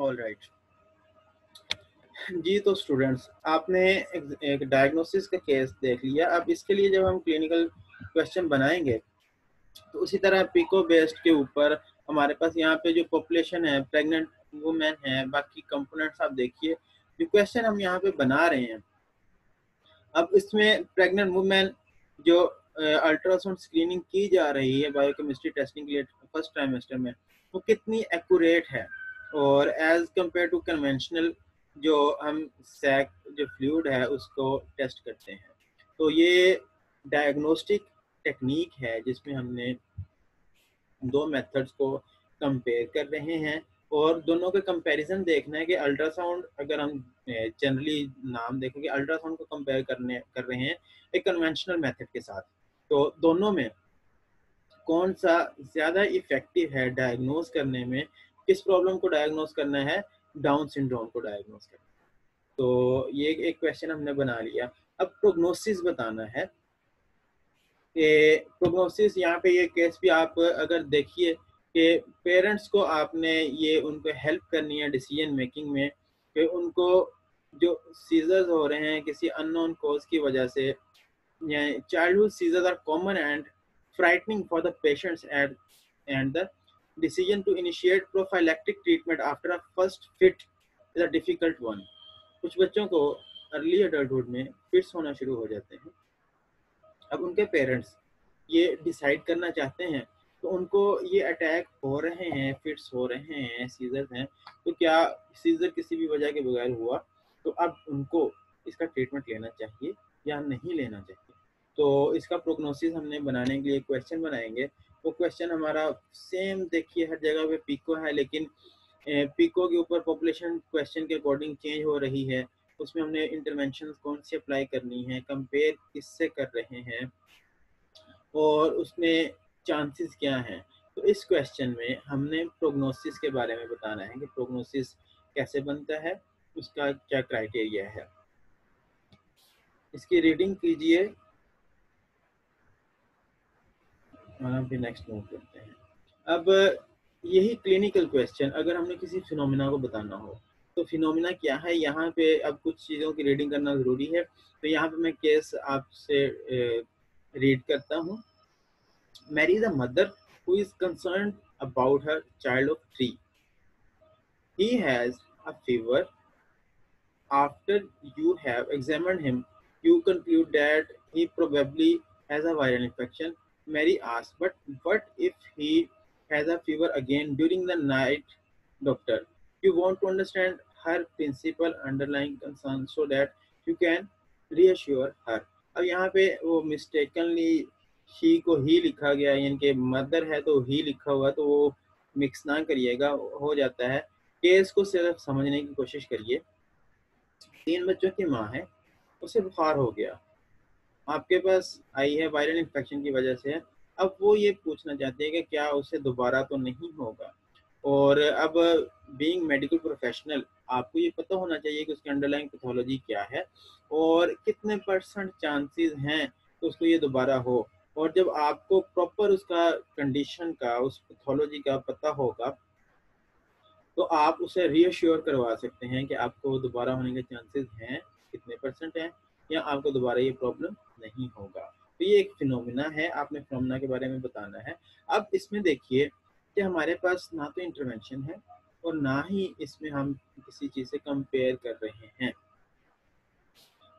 All right. जी, तो students आपने एक डायग्नोसिस का केस देख लिया। अब इसके लिए जब हम क्लिनिकल क्वेश्चन बनाएंगे तो उसी तरह पिको बेस्ड के ऊपर हमारे पास यहाँ पे जो पॉपुलेशन है, प्रेग्नेंट वुमेन है, बाकी कंपोनेंट्स आप देखिए जो क्वेश्चन हम यहाँ पे बना रहे हैं। अब इसमें प्रेग्नेंट वुमेन जो अल्ट्रासाउंड स्क्रीनिंग की जा रही है बायोकेमिस्ट्री टेस्टिंग के लिए फर्स्ट ट्राइमेस्टर में, वो कितनी एक्यूरेट है और एज कंपेयर टू कन्वेंशनल जो हम सैक जो फ्लूइड है उसको टेस्ट करते हैं। तो ये डायग्नोस्टिक टेक्निक है जिसमें हमने दो मेथड्स को कंपेयर कर रहे हैं और दोनों के कंपैरिजन देखना है कि अल्ट्रासाउंड, अगर हम जनरली नाम देखेंगे, अल्ट्रासाउंड को कंपेयर कर रहे हैं एक कन्वेंशनल मेथड के साथ। तो दोनों में कौन सा ज़्यादा इफेक्टिव है डायग्नोज करने में, किस प्रॉब्लम को डायग्नोज करना है, डाउन सिंड्रोम को डायग्नोज करना है। तो ये एक क्वेश्चन हमने बना लिया। अब प्रोग्नोसिस बताना है कि प्रोग्नोसिस यहाँ पे ये केस भी आप अगर देखिए कि पेरेंट्स को आपने ये उनको हेल्प करनी है डिसीजन मेकिंग में कि उनको जो सीजर्स हो रहे हैं किसी अननोन कॉज की वजह से, childhood seizures are common and frightening for the patients and the decision to initiate prophylactic treatment after a first fit is a difficult one। कुछ बच्चों को अर्ली अडल्टहुड में फिट्स होना शुरू हो जाते हैं। अब उनके पेरेंट्स ये डिसाइड करना चाहते हैं तो उनको ये अटैक हो रहे हैं, फिट्स हो रहे हैं, सीजर्स हैं, तो क्या सीजर किसी भी वजह के बगैर हुआ तो अब उनको इसका ट्रीटमेंट लेना चाहिए या नहीं लेना चाहिए। तो इसका प्रोग्नोसिस हमने बनाने के लिए क्वेश्चन बनाएंगे। वो क्वेश्चन हमारा सेम देखिए हर जगह पे पिको है, लेकिन पिको के ऊपर पॉपुलेशन क्वेश्चन के अकॉर्डिंग चेंज हो रही है। उसमें हमने इंटरवेंशन कौन सी अप्लाई करनी है, कंपेयर किससे कर रहे हैं और उसमें चांसेस क्या हैं। तो इस क्वेश्चन में हमने प्रोग्नोसिस के बारे में बताना है कि प्रोग्नोसिस कैसे बनता है, उसका क्या क्राइटेरिया है। इसकी रीडिंग कीजिए और हम फिर नेक्स्ट मूव करते हैं। अब यही क्लिनिकल क्वेश्चन अगर हमने किसी फिनोमिना को बताना हो तो फिनोमिना क्या है, यहाँ पे अब कुछ चीज़ों की रीडिंग करना ज़रूरी है। तो यहाँ पे मैं केस आपसे रीड करता हूँ। Mary is a mother who is concerned about her child of 3. He has a fever. After you have examined him, you conclude that he probably has a viral infection. Mary asks, but what if he has a fever again during the night, doctor? You want to understand her principal underlying concern so that you can reassure her. अब यहाँ पे वो mistakenly she को ही लिखा गया, यानी कि mother है तो ही लिखा हुआ, तो वो मिक्स ना करिएगा, हो जाता है। केस को सिर्फ समझने की कोशिश करिए। 3 बच्चों की माँ है, उसे बुखार हो गया, आपके पास आई है वायरल इन्फेक्शन की वजह से। अब वो ये पूछना चाहती है कि क्या उसे दोबारा तो नहीं होगा। और अब बीइंग मेडिकल प्रोफेशनल आपको ये पता होना चाहिए कि उसकी अंडरलाइंग पैथोलॉजी क्या है और कितने % चांसेस हैं कि उसको ये दोबारा हो। और जब आपको प्रॉपर उसका कंडीशन का, उस पैथोलॉजी का पता होगा तो आप उसे रीअश्योर करवा सकते हैं कि आपको दोबारा होने के चांसेस हैं, कितने % हैं, या आपको दोबारा ये प्रॉब्लम नहीं होगा। तो ये एक फिनोमिना है, आपने फिनोमिना के बारे में बताना है। अब इसमें देखिए कि हमारे पास ना तो इंटरवेंशन है और ना ही इसमें हम किसी चीज़ से कंपेयर कर रहे हैं।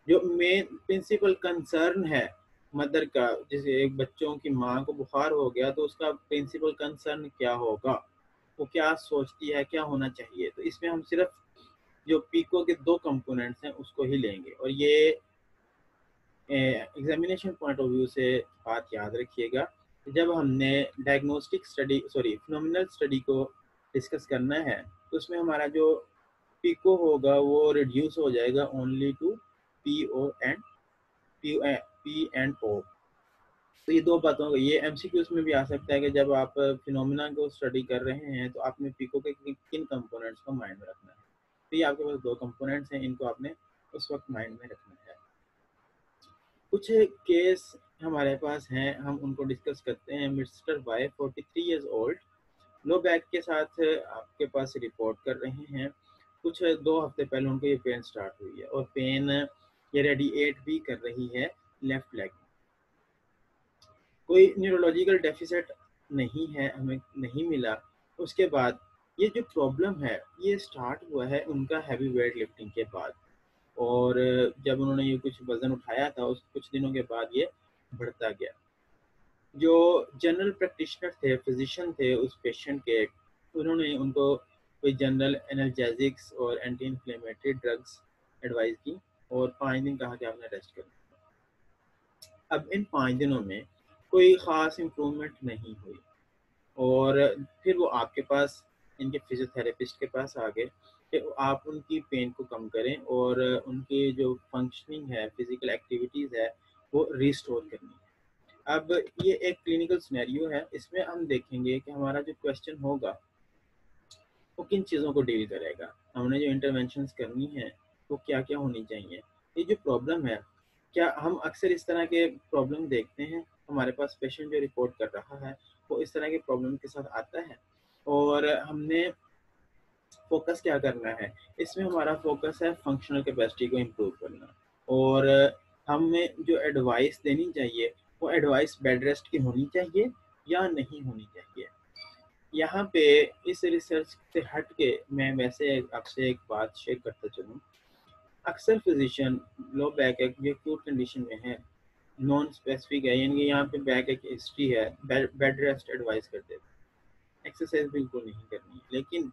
जो मेन प्रिंसिपल कंसर्न है मदर का, जैसे एक बच्चों की माँ को बुखार हो गया तो उसका प्रिंसिपल कंसर्न क्या होगा, वो क्या सोचती है, क्या होना चाहिए। तो इसमें हम सिर्फ जो पिको के 2 कंपोनेंट्स हैं उसको ही लेंगे। और ये एग्जामिनेशन पॉइंट ऑफ व्यू से बात याद रखिएगा, जब हमने डायग्नोस्टिक स्टडी फिनोमिनल स्टडी को डिस्कस करना है तो उसमें हमारा जो पिको होगा वो रिड्यूस हो जाएगा only to P O and P and O. तो ये 2 बातों का, ये एमसीक्यूज में भी आ सकता है कि जब आप फिनोमिना को स्टडी कर रहे हैं तो आपने पिको के किन कंपोनेंट्स को माइंड में रखना है। तो ये आपके पास 2 कंपोनेंट्स हैं, इनको आपने उस वक्त माइंड में रखना है। कुछ केस हमारे पास हैं, हम उनको डिस्कस करते हैं। Mister Y 43 years old low back के साथ आपके पास रिपोर्ट कर रहे हैं, कुछ 2 हफ्ते पहले उनको ये पेन स्टार्ट हुई है और पेन ये रेडिएट भी कर रही है लेफ्ट लेग। कोई न्यूरोलॉजिकल डेफिसिट नहीं है, हमें नहीं मिला। उसके बाद ये जो प्रॉब्लम है ये स्टार्ट हुआ है उनका हैवी वेट लिफ्टिंग के बाद, और जब उन्होंने ये कुछ वज़न उठाया था उस कुछ दिनों के बाद ये बढ़ता गया। जो जनरल प्रैक्टिशनर थे, फिजिशियन थे उस पेशेंट के, उन्होंने उनको कोई जनरल एनाल्जेसिक्स और एंटी इन्फ्लेमेटरी ड्रग्स एडवाइस की और 5 दिन कहा कि आपने रेस्ट करना। अब इन 5 दिनों में कोई ख़ास इम्प्रूवमेंट नहीं हुई और फिर वो आपके पास, इनके फिजियोथेरेपिस्ट के पास आ गए कि आप उनकी पेन को कम करें और उनकी जो फंक्शनिंग है, फिजिकल एक्टिविटीज़ है, वो रिस्टोर करनी है। अब ये एक क्लिनिकल सिनेरियो है, इसमें हम देखेंगे कि हमारा जो क्वेश्चन होगा वो किन चीज़ों को डील करेगा, हमने जो इंटरवेंशंस करनी है वो क्या क्या होनी चाहिए। ये जो प्रॉब्लम है, क्या हम अक्सर इस तरह के प्रॉब्लम देखते हैं, हमारे पास पेशेंट जो रिपोर्ट कर रहा है वो इस तरह के प्रॉब्लम के साथ आता है, और हमने फोकस क्या करना है, इसमें हमारा फोकस है फंक्शनल कैपेसिटी को इम्प्रूव करना, और हमें जो एडवाइस देनी चाहिए वो एडवाइस बेड रेस्ट की होनी चाहिए या नहीं होनी चाहिए। यहाँ पे इस रिसर्च से हट के मैं वैसे आपसे एक बात शेयर करता चलूँ। अक्सर फिजिशियन लो बैक एक जो एक्यूट कंडीशन में है, नॉन स्पेसिफिक है, यानी कि यहाँ पे बैक एक हिस्ट्री है, बेड रेस्ट एडवाइस करते हैं, एक्सरसाइज बिल्कुल नहीं करनी है, लेकिन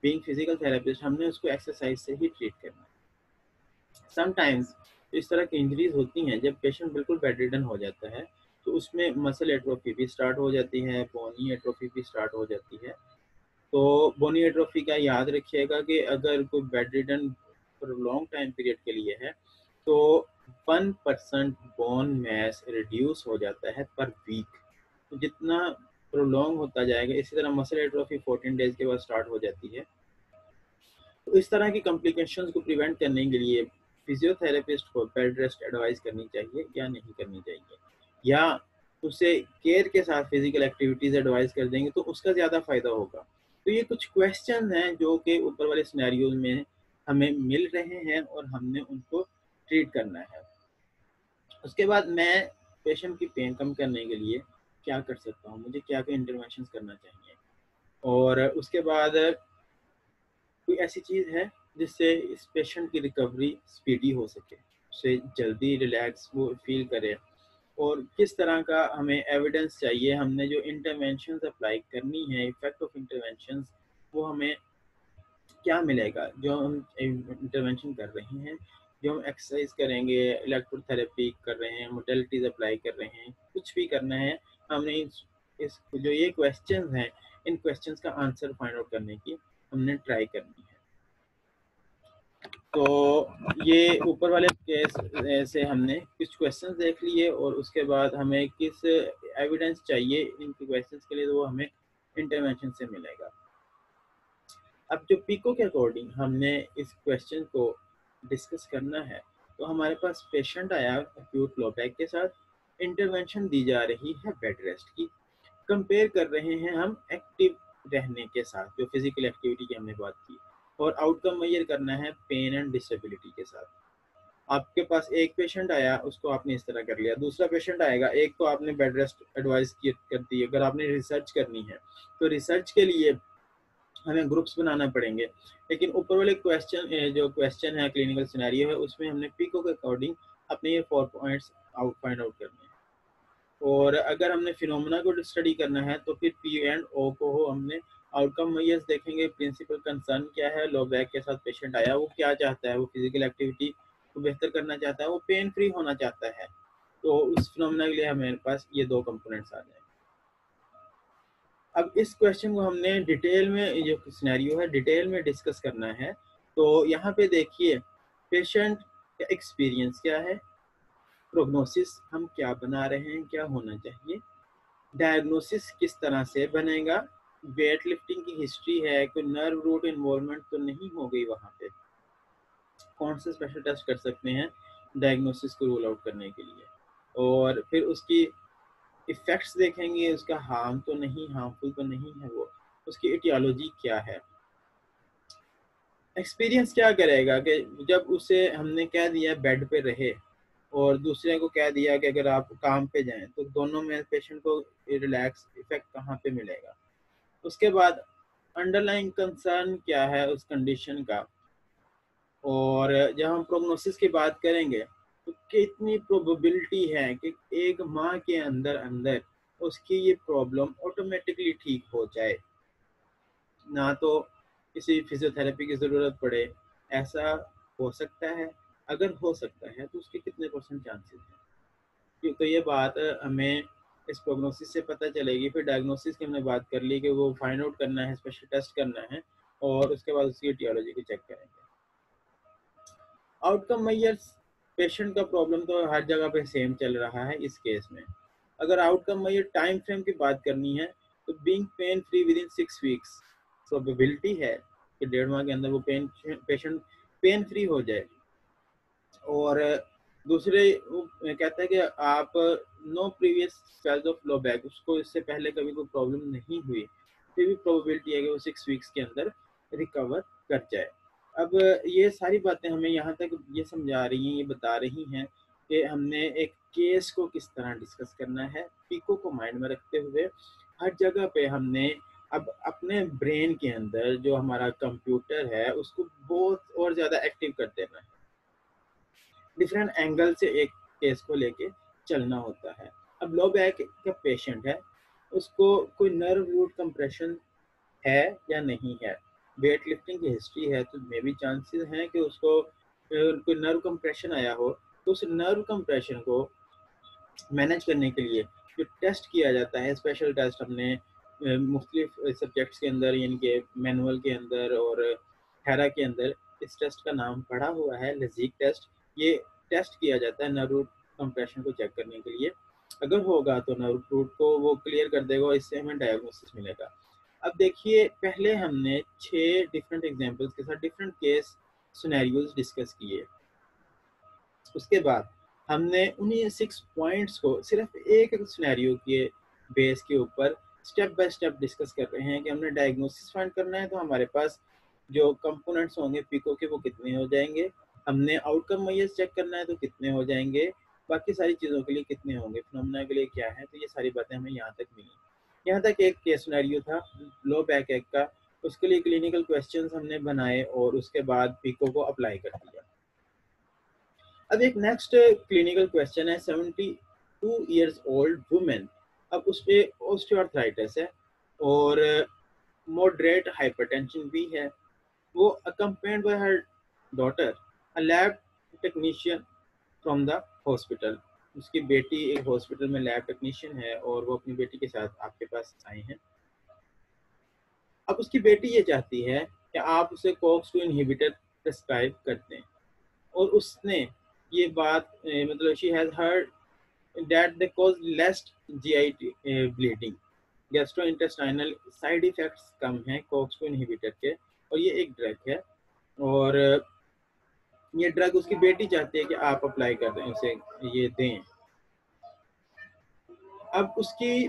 बीइंग फिजिकल थेरेपिस्ट हमने उसको एक्सरसाइज से ही ट्रीट करना है। समटाइम्स इस तरह की इंजरीज होती हैं जब पेशेंट बिल्कुल बेड रिडन हो जाता है, तो उसमें मसल एट्रोफी भी स्टार्ट हो जाती है, बोनी एट्रोफी भी स्टार्ट हो जाती है। तो बोनी एट्रोफी का याद रखिएगा कि अगर कोई bed ridden for long time period के लिए है तो 1% बोन मैस रिड्यूस हो जाता है पर वीक। तो जितना प्रोलॉन्ग होता जाएगा, इसी तरह मसल एट्रोफी 14 डेज के बाद स्टार्ट हो जाती है। तो इस तरह की कॉम्प्लिकेशंस को प्रिवेंट करने के लिए फिजियोथेरेपिस्ट को बेड रेस्ट एडवाइस करनी चाहिए या नहीं करनी चाहिए, या उसे केयर के साथ फिजिकल एक्टिविटीज एडवाइस कर देंगे तो उसका ज़्यादा फायदा होगा। तो ये कुछ क्वेश्चन हैं जो कि ऊपर वाले सिनेरियोज में हमें मिल रहे हैं और हमने उनको ट्रीट करना है। उसके बाद मैं पेशेंट की पेन कम करने के लिए क्या कर सकता हूँ, मुझे क्या क्या इंटरवेंशन करना चाहिए, और उसके बाद कोई ऐसी चीज़ है जिससे इस पेशेंट की रिकवरी स्पीडी हो सके, उसे जल्दी रिलैक्स वो फील करे, और किस तरह का हमें एविडेंस चाहिए, हमने जो इंटरवेंशंस अप्लाई करनी है, इफेक्ट ऑफ इंटरवेंशंस वो हमें क्या मिलेगा जो हम इंटरवेंशन कर रहे हैं, जो हम एक्सरसाइज करेंगे, इलेक्ट्रोथेरेपी कर रहे हैं, मोडेलिटीज अप्लाई कर रहे हैं, कुछ भी करना है, हमने इस जो ये क्वेश्चंस हैं इन क्वेश्चंस का आंसर फाइंड आउट करने की हमने ट्राई करनी है। तो ये ऊपर वाले केस से हमने कुछ क्वेश्चंस देख लिए और उसके बाद हमें किस एविडेंस चाहिए इन क्वेश्चंस के लिए, तो वो हमें इंटरवेंशन से मिलेगा। अब जो पिको के अकॉर्डिंग हमने इस क्वेश्चन को डिस्कस करना है, तो हमारे पास पेशेंट आया एक्यूट लो बैक के साथ, इंटरवेंशन दी जा रही है बेड रेस्ट की, कंपेयर कर रहे हैं हम एक्टिव रहने के साथ, जो फिजिकल एक्टिविटी की हमने बात की, और आउटकम मेजर करना है पेन एंड डिसेबिलिटी के साथ। आपके पास एक पेशेंट आया, उसको आपने इस तरह कर लिया, दूसरा पेशेंट आएगा, एक को आपने बेड रेस्ट एडवाइस कर दी। अगर आपने रिसर्च करनी है तो रिसर्च के लिए हमें ग्रुप्स बनाना पड़ेंगे, लेकिन ऊपर वाले क्वेश्चन जो क्वेश्चन है क्लिनिकल सिनेरियो है उसमें हमने पिको के अकॉर्डिंग अपने ये 4 पॉइंट्स फाइंड आउट करने हैं। और अगर हमने फिनोमेना को स्टडी करना है तो फिर पी एंड ओ को हमने आउटकम मेजर्स देखेंगे, प्रिंसिपल कंसर्न क्या है, लो बैक के साथ पेशेंट आया वो क्या चाहता है, वो फिजिकल एक्टिविटी को बेहतर करना चाहता है, वो पेन फ्री होना चाहता है, तो उस फिनोमेना के लिए हमारे पास ये 2 कंपोनेंट्स आ जाएंगे। अब इस क्वेश्चन को हमने डिटेल में, जो सिनेरियो है डिटेल में डिस्कस करना है। तो यहाँ पे देखिए पेशेंट का एक्सपीरियंस क्या है, प्रोग्नोसिस हम क्या बना रहे हैं, क्या होना चाहिए, डायग्नोसिस किस तरह से बनेगा, वेट लिफ्टिंग की हिस्ट्री है, कोई नर्व रूट इन्वॉल्वमेंट तो नहीं हो गई वहाँ पे, कौन से स्पेशल टेस्ट कर सकते हैं डायग्नोसिस को रूल आउट करने के लिए, और फिर उसकी इफेक्ट्स देखेंगे, उसका हार्मफुल तो नहीं है वो, उसकी एटियोलॉजी क्या है। एक्सपीरियंस क्या करेगा कि जब उसे हमने कह दिया बेड पे रहे और दूसरे को कह दिया कि अगर आप काम पे जाएं, तो दोनों में पेशेंट को रिलैक्स इफेक्ट कहाँ पे मिलेगा। उसके बाद अंडरलाइंग कंसर्न क्या है उस कंडीशन का, और जब हम प्रोग्नोसिस की बात करेंगे तो कितनी प्रोबेबिलिटी है कि एक माह के अंदर अंदर उसकी ये प्रॉब्लम ऑटोमेटिकली ठीक हो जाए, ना तो किसी फिजियोथेरेपी की ज़रूरत पड़े। ऐसा हो सकता है? अगर हो सकता है तो उसके कितने परसेंट चांसेस हैं? तो ये बात हमें इस प्रोग्नोसिस से पता चलेगी। फिर डायग्नोसिस की हमने बात कर ली कि वो फाइंड आउट करना है, स्पेशल टेस्ट करना है, और उसके बाद उसकी एटियोलॉजी को चेक करेंगे। आउटकम मेजर्स, पेशेंट का प्रॉब्लम तो हर जगह पे सेम चल रहा है। इस केस में अगर आउटकम मेजर टाइम फ्रेम की बात करनी है तो being pain free with in 6 weeks, probability है कि 1.5 माह के अंदर वो पेशेंट पेन फ्री हो जाए। और दूसरे वो कहता है कि आप no previous spells of low back, उसको इससे पहले कभी कोई प्रॉब्लम नहीं हुई, फिर भी प्रोबेबिलिटी है कि वो 6 वीक्स के अंदर रिकवर कर जाए। अब ये सारी बातें हमें यहाँ तक ये समझा रही हैं, ये बता रही हैं कि हमने एक केस को किस तरह डिस्कस करना है, पीको को माइंड में रखते हुए हर जगह पे हमने अब अपने ब्रेन के अंदर जो हमारा कंप्यूटर है उसको बहुत और ज़्यादा एक्टिव कर देना है। डिफरेंट एंगल से एक केस को लेके चलना होता है। अब लो बैक का पेशेंट है, उसको कोई नर्व रूट कंप्रेशन है या नहीं है, वेट लिफ्टिंग की हिस्ट्री है तो मे भी चांसेस हैं कि उसको कोई नर्व कंप्रेशन आया हो। तो उस नर्व कंप्रेशन को मैनेज करने के लिए जो टेस्ट किया जाता है, स्पेशल टेस्ट हमने मुख्तलिफ सब्जेक्ट्स के अंदर, यानी कि मैनुअल के अंदर और हैरा के अंदर, इस टेस्ट का नाम पढ़ा हुआ है लजीक टेस्ट। ये टेस्ट किया जाता है नर्व रूट कंप्रेशन को चेक करने के लिए। अगर होगा तो नर्व रूट को वो क्लियर कर देगा, इससे हमें डायग्नोसिस मिलेगा। अब देखिए, पहले हमने 6 डिफरेंट एग्जांपल्स के साथ डिफरेंट केस सिनेरियोज डिस्कस किए। उसके बाद हमने उन्हीं 6 पॉइंट्स को सिर्फ एक सिनेरियो के बेस के ऊपर स्टेप बाय स्टेप डिस्कस कर रहे हैं कि हमने डायग्नोसिस फाइंड करना है तो हमारे पास जो कंपोनेंट्स होंगे पिको के वो कितने हो जाएंगे, हमने आउटकम मेजर्स चेक करना है तो कितने हो जाएंगे, बाकी सारी चीज़ों के लिए कितने होंगे, फिनोमेना के लिए क्या है। तो ये सारी बातें हमें यहाँ तक मिली। यहाँ तक एक केस सिनेरियो था लो बैक एक का, उसके लिए क्लिनिकल क्वेश्चंस हमने बनाए और उसके बाद पिको को अप्लाई कर दिया। अब एक नेक्स्ट क्लिनिकल क्वेश्चन है, 72 ईयर्स ओल्ड वुमेन। अब उस पर ऑस्टियोआर्थराइटिस है और मॉडरेट हाइपरटेंशन भी है। वो accompanied bye her daughter, a lab technician from the hospital. उसकी बेटी एक हॉस्पिटल में लैब टेक्नीशियन है और वो अपनी बेटी के साथ आपके पास आए हैं। अब उसकी बेटी ये चाहती है कि आप उसे कॉक्स-2 इनहिबिटर प्रिस्क्राइब कर दें, और उसने ये बात मतलब she has heard that they cause less GIT bleeding, gastrointestinal side effects कम हैं कॉक्स-2 इनहिबिटर के, और ये एक ड्रग है। और ये ड्रग उसकी बेटी चाहती है कि आप अप्लाई कर दें, उसे ये दें। अब उसकी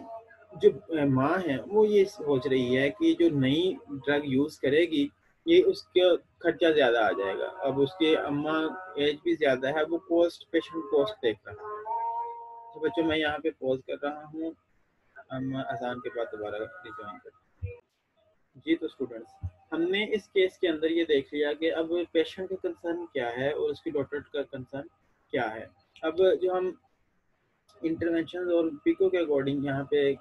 जो माँ है वो ये सोच रही है कि जो नई ड्रग यूज़ करेगी ये उसका खर्चा ज़्यादा आ जाएगा। अब उसके अम्मा एज भी ज़्यादा है, वो कॉस्ट पेशेंट कॉस्ट देख रहा है। तो बच्चों मैं यहाँ पे पॉज कर रहा हूँ, हम अजान के बाद दोबारा रिज्वाइन करते हैं। जी तो स्टूडेंट्स, हमने इस केस के अंदर ये देख लिया कि अब पेशेंट का कंसर्न क्या है और उसकी डॉक्टर का कंसर्न क्या है। अब जो हम इंटरवेंशन और पिको के अकॉर्डिंग यहाँ पे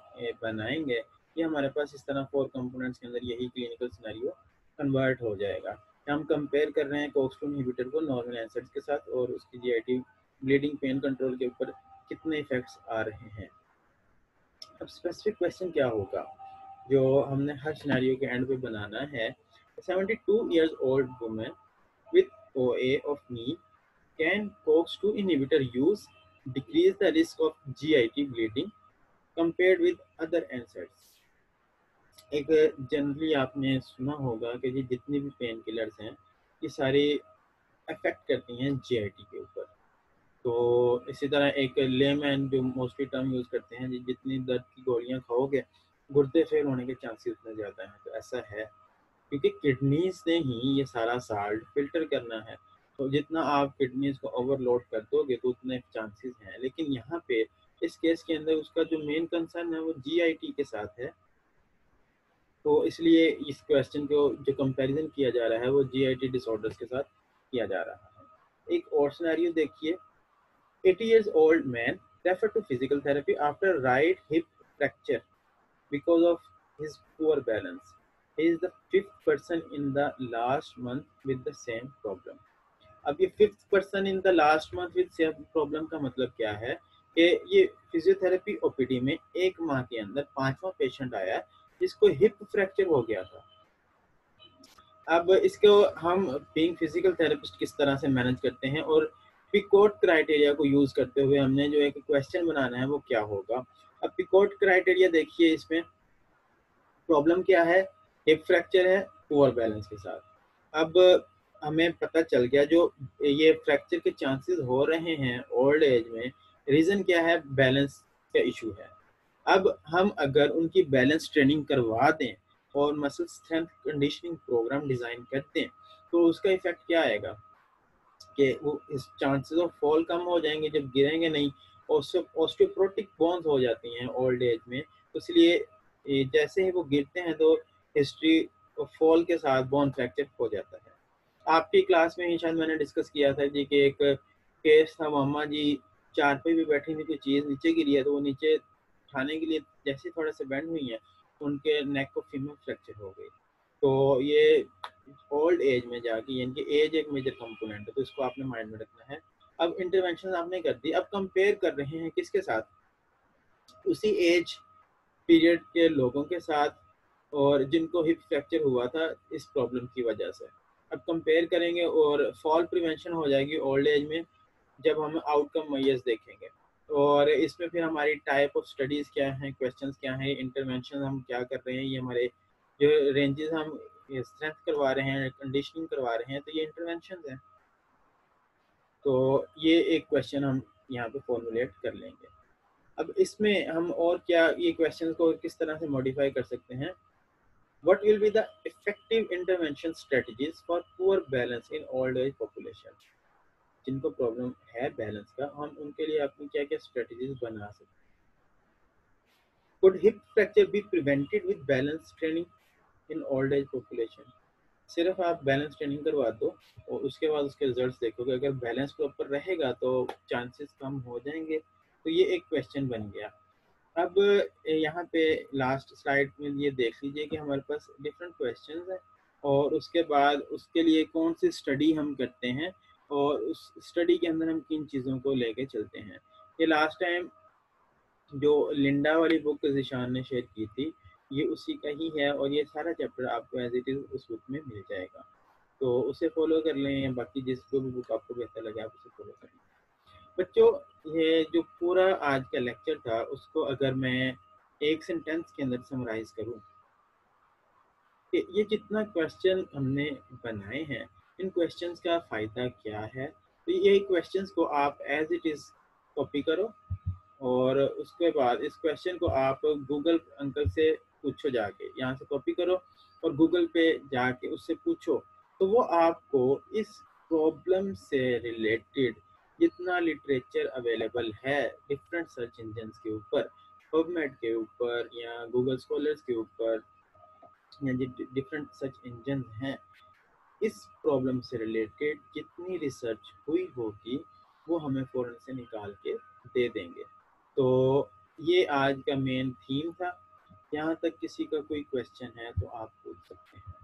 बनाएंगे, ये हमारे पास इस तरह 4 कंपोनेंट्स के अंदर यही क्लिनिकल सिनेरियो कन्वर्ट हो जाएगा। हम कंपेयर कर रहे हैं कॉक्स-2 इनहिबिटर को नॉर्मल एसिड्स के साथ और उसकी जीआईटी ब्लीडिंग पेन कंट्रोल के ऊपर कितने इफेक्ट्स आ रहे हैं। अब स्पेसिफिक क्वेश्चन क्या होगा जो हमने हर सिनेरियो के एंड पे बनाना है। 72 years old women with OA of knee, can COX-2 inhibitor use decrease the risk of GIT bleeding compared with other NSAIDs? एक जनरली आपने सुना होगा कि ये जितनी भी पेन किलर्स हैं ये सारी अफेक्ट करती हैं जीआईटी के ऊपर। तो इसी तरह एक लेमैन जो मोस्टली टर्म यूज़ करते हैं, जितनी दर्द की गोलियां खाओगे गुर्दे फेल होने के चांसेस उतने ज़्यादा हैं। तो ऐसा है क्योंकि किडनीज ने ही ये सारा साल्ट फिल्टर करना है। तो जितना आप किडनीज को ओवरलोड कर दोगे तो उतने चांसेस हैं। लेकिन यहाँ पे इस केस के अंदर उसका जो मेन कंसर्न है वो जीआईटी के साथ है। तो इसलिए इस क्वेश्चन को जो कंपैरिजन किया जा रहा है वो जीआईटी डिसऑर्डर्स के साथ किया जा रहा है। एक और सिनेरियो देखिए, 80 years old man referred to physical therapy after right hip fracture because of his poor balance. He is the fifth person in the last month with the same problem. अब ये fifth person in the last month with same problem का मतलब क्या है कि ये physiotherapy OPD में एक माह के अंदर पांचवा पेशेंट आया जिसको हिप फ्रैक्चर हो गया था। अब इसको हम बीइंग फिजिकल थेरेपिस्ट किस तरह से मैनेज करते हैं और पिकोट क्राइटेरिया को यूज करते हुए हमने जो एक क्वेश्चन बनाना है वो क्या होगा। अब पिकोट क्राइटेरिया देखिए, इसमें प्रॉब्लम क्या है, हिप फ्रैक्चर है पुअर बैलेंस के साथ। अब हमें पता चल गया जो ये फ्रैक्चर के चांसेस हो रहे हैं ओल्ड एज में, रीज़न क्या है, बैलेंस का इशू है। अब हम अगर उनकी बैलेंस ट्रेनिंग करवा दें और muscle strength conditioning programme design कर दें तो उसका इफेक्ट क्या आएगा कि वो इस चांसेस ऑफ फॉल कम हो जाएंगे, जब गिरेंगे नहीं। ऑस्टियोप्रोटिक बोन्स हो जाती हैं ओल्ड एज में, तो इसलिए जैसे ही वो गिरते हैं तो हिस्ट्री फॉल के साथ बोन फ्रैक्चर हो जाता है। आपकी क्लास में ही शायद मैंने डिस्कस किया था जी कि एक केस था, मामा जी चारपाई पे बैठी हुई, कोई चीज़ नीचे गिरी है तो वो नीचे उठाने के लिए जैसे थोड़ा सा बेंड हुई है उनके नेक को फीमर फ्रैक्चर हो गई। तो ये ओल्ड एज में जाके, यानी कि एज एक मेजर कंपोनेंट है, तो इसको आपने माइंड में रखना है। अब इंटरवेंशन आपने कर दी, अब कंपेयर कर रहे हैं किसके साथ, उसी एज पीरियड के लोगों के साथ और जिनको हिप फ्रैक्चर हुआ था इस प्रॉब्लम की वजह से। अब कंपेयर करेंगे और फॉल प्रिवेंशन हो जाएगी ओल्ड एज में जब हम आउटकम मैयर्स देखेंगे। और इसमें फिर हमारी टाइप ऑफ स्टडीज़ क्या हैं, क्वेश्चंस क्या हैं, इंटरवेंशन हम क्या कर रहे हैं, ये हमारे जो रेंजेस हम स्ट्रेंथ करवा रहे हैं, कंडीशनिंग करवा रहे हैं, तो ये इंटरवेंशन हैं। तो ये एक क्वेश्चन हम यहाँ पे फॉर्मुलेट कर लेंगे। अब इसमें हम और क्या ये क्वेश्चन को किस तरह से मॉडिफाई कर सकते हैं। What will be the effective intervention strategies for poor balance in old age population? जिनको प्रॉब्लम है बैलेंस का, हम उनके लिए अपनी क्या क्या स्ट्रेटजीज बना सकते हैं। Could hip fracture be prevented with balance training in old age population? सिर्फ आप बैलेंस ट्रेनिंग करवा दो और उसके बाद उसके रिजल्ट्स देखोगे, अगर बैलेंस प्रॉपर रहेगा तो चांसेस कम हो जाएंगे। तो ये एक क्वेश्चन बन गया। अब यहाँ पे लास्ट स्लाइड में ये देख लीजिए कि हमारे पास डिफरेंट क्वेश्चंस हैं और उसके बाद उसके लिए कौन सी स्टडी हम करते हैं और उस स्टडी के अंदर हम किन चीज़ों को लेके चलते हैं। ये लास्ट टाइम जो लिंडा वाली बुक ज़ीशान ने शेयर की थी ये उसी का ही है और ये सारा चैप्टर आपको एज इट इज़ उस बुक में मिल जाएगा। तो उसे फॉलो कर लें या बाकी जिस जो भी बुक आपको बेहतर लगे आप उसे फॉलो कर लें। बच्चों, ये जो पूरा आज का लेक्चर था उसको अगर मैं एक सेंटेंस के अंदर समराइज करूं कि ये जितना क्वेश्चन हमने बनाए हैं इन क्वेश्चंस का फ़ायदा क्या है, तो ये क्वेश्चंस को आप एज इट इज़ कॉपी करो और उसके बाद इस क्वेश्चन को आप गूगल अंकल से पूछो, जाके यहाँ से कॉपी करो और गूगल पे जाके उससे पूछो, तो वो आपको इस प्रॉब्लम से रिलेटेड जितना लिटरेचर अवेलेबल है डिफरेंट सर्च इंजन के ऊपर, पबमेड के ऊपर या गूगल स्कॉलर्स के ऊपर या डिफरेंट सर्च इंजन हैं, इस प्रॉब्लम से रिलेटेड जितनी रिसर्च हुई होगी वो हमें फ़ौरन से निकाल के दे देंगे। तो ये आज का मेन थीम था। यहाँ तक किसी का कोई क्वेश्चन है तो आप पूछ सकते हैं।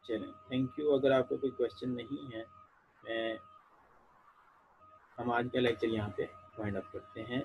चलें, थैंक यू। अगर आपका कोई क्वेश्चन नहीं है मैं हम आज का लेक्चर यहाँ पे वाइंड अप करते हैं।